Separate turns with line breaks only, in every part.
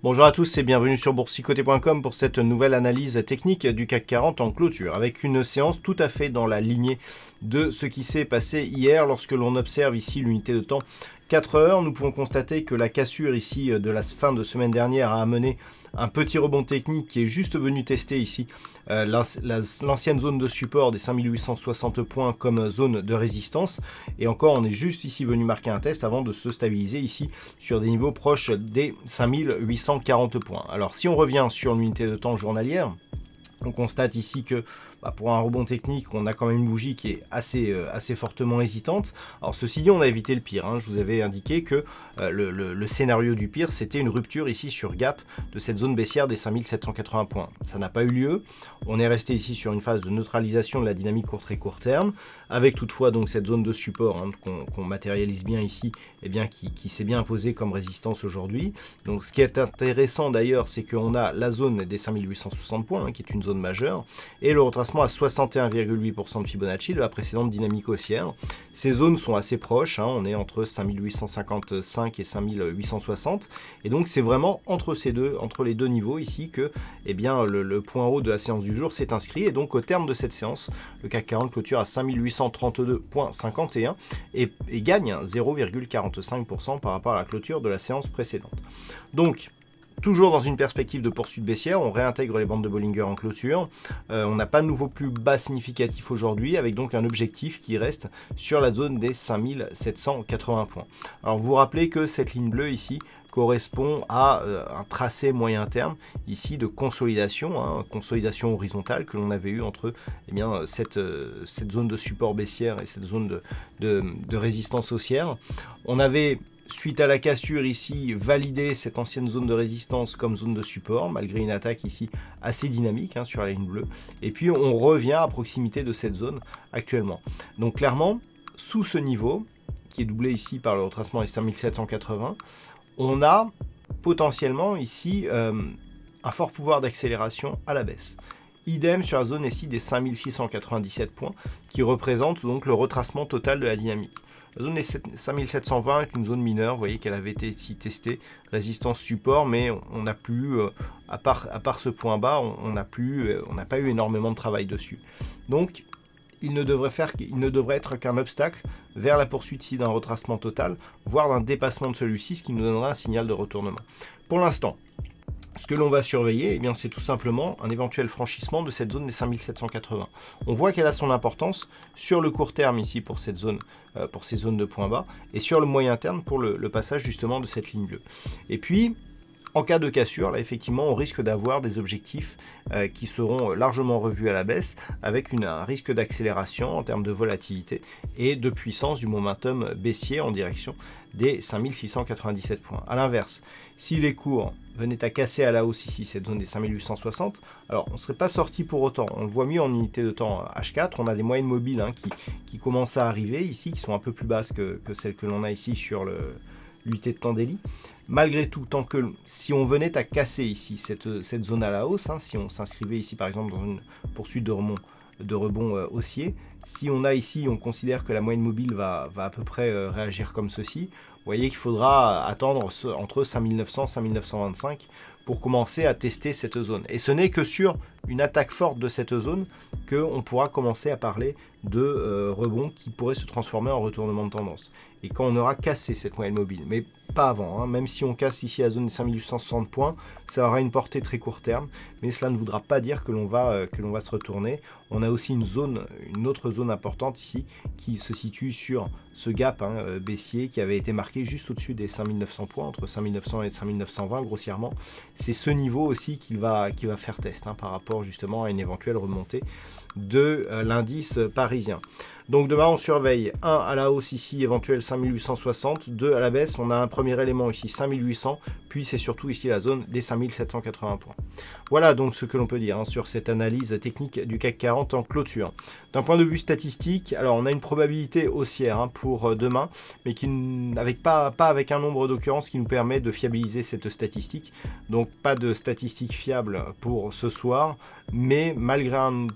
Bonjour à tous et bienvenue sur boursicoté.com pour cette nouvelle analyse technique du CAC 40 en clôture, avec une séance tout à fait dans la lignée de ce qui s'est passé hier. Lorsque l'on observe ici l'unité de temps 4 heures, nous pouvons constater que la cassure ici de la fin de semaine dernière a amené un petit rebond technique qui est juste venu tester ici l'ancienne zone de support des 5860 points comme zone de résistance. Et encore, on est juste ici venu marquer un test avant de se stabiliser ici sur des niveaux proches des 5840 points. Alors si on revient sur l'unité de temps journalière, on constate ici que pour un rebond technique, on a quand même une bougie qui est assez fortement hésitante. Alors ceci dit, on a évité le pire. Je vous avais indiqué que le scénario du pire, c'était une rupture ici sur gap de cette zone baissière des 5780 points. Ça n'a pas eu lieu. On est resté ici sur une phase de neutralisation de la dynamique très court terme, avec toutefois donc cette zone de support qu'on matérialise bien ici, et bien qui s'est bien imposée comme résistance aujourd'hui. Donc ce qui est intéressant d'ailleurs, c'est qu'on a la zone des 5860 points, qui est une zone majeure, et le retracement à 61,8% de Fibonacci de la précédente dynamique haussière. Ces zones sont assez proches, on est entre 5855 et 5860, et donc c'est vraiment entre les deux niveaux ici que le point haut de la séance du jour s'est inscrit, et donc au terme de cette séance, le CAC 40 clôture à 5832,51 et gagne 0,45% par rapport à la clôture de la séance précédente. Donc toujours dans une perspective de poursuite baissière, on réintègre les bandes de Bollinger en clôture. On n'a pas de nouveau plus bas significatif aujourd'hui, avec donc un objectif qui reste sur la zone des 5780 points. Alors vous vous rappelez que cette ligne bleue ici correspond à un tracé moyen terme ici de consolidation, consolidation horizontale que l'on avait eu entre cette zone de support baissière et cette zone de résistance haussière. On avait, suite à la cassure ici, valider cette ancienne zone de résistance comme zone de support, malgré une attaque ici assez dynamique sur la ligne bleue. Et puis on revient à proximité de cette zone actuellement. Donc clairement, sous ce niveau, qui est doublé ici par le retracement des 5780, on a potentiellement ici un fort pouvoir d'accélération à la baisse. Idem sur la zone ici des 5697 points, qui représente donc le retracement total de la dynamique. La zone des 5720 est une zone mineure, vous voyez qu'elle avait été ici testée, résistance support, mais on n'a plus, à part ce point bas, on n'a pas eu énormément de travail dessus. Donc il ne devrait être qu'un obstacle vers la poursuite ici d'un retracement total, voire d'un dépassement de celui-ci, ce qui nous donnera un signal de retournement. Pour l'instant, ce que l'on va surveiller, c'est tout simplement un éventuel franchissement de cette zone des 5780. On voit qu'elle a son importance sur le court terme ici pour cette zone, pour ces zones de points bas, et sur le moyen terme pour le passage justement de cette ligne bleue. Et puis, en cas de cassure, là effectivement, on risque d'avoir des objectifs qui seront largement revus à la baisse, avec un risque d'accélération en termes de volatilité et de puissance du momentum baissier en direction des 5697 points. A l'inverse, si les cours venaient à casser à la hausse ici cette zone des 5860, alors on ne serait pas sorti pour autant. On le voit mieux en unité de temps H4, on a des moyennes mobiles qui commencent à arriver ici, qui sont un peu plus basses que celles que l'on a ici sur l'unité de temps daily. Malgré tout, tant que si on venait à casser ici cette zone à la hausse, si on s'inscrivait ici par exemple dans une poursuite de rebond haussier, si on a ici, on considère que la moyenne mobile va à peu près réagir comme ceci, vous voyez qu'il faudra attendre entre 5900 et 5925 pour commencer à tester cette zone. Et ce n'est que sur une attaque forte de cette zone qu'on pourra commencer à parler de rebond qui pourrait se transformer en retournement de tendance. Et quand on aura cassé cette moyenne mobile, mais pas avant, même si on casse ici la zone des 5860 points, ça aura une portée très court terme, mais cela ne voudra pas dire que l'on va se retourner. On a aussi une autre zone importante ici qui se situe sur ce gap baissier qui avait été marqué juste au-dessus des 5900 points, entre 5900 et 5920 grossièrement. C'est ce niveau aussi qui va faire test par rapport justement à une éventuelle remontée de l'indice parisien. Donc demain on surveille 1 à la hausse ici, éventuel 5860, 2 à la baisse, on a un premier élément ici 5800, puis c'est surtout ici la zone des 5780 points. Voilà donc ce que l'on peut dire sur cette analyse technique du CAC 40 en clôture. D'un point de vue statistique, alors on a une probabilité haussière pour demain, mais pas avec un nombre d'occurrences qui nous permet de fiabiliser cette statistique. Donc pas de statistiques fiables pour ce soir, mais malgré un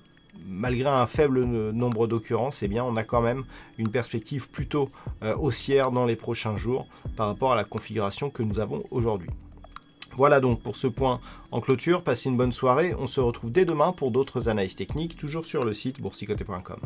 faible nombre d'occurrences, on a quand même une perspective plutôt haussière dans les prochains jours par rapport à la configuration que nous avons aujourd'hui. Voilà donc pour ce point en clôture. Passez une bonne soirée. On se retrouve dès demain pour d'autres analyses techniques, toujours sur le site boursicoté.com.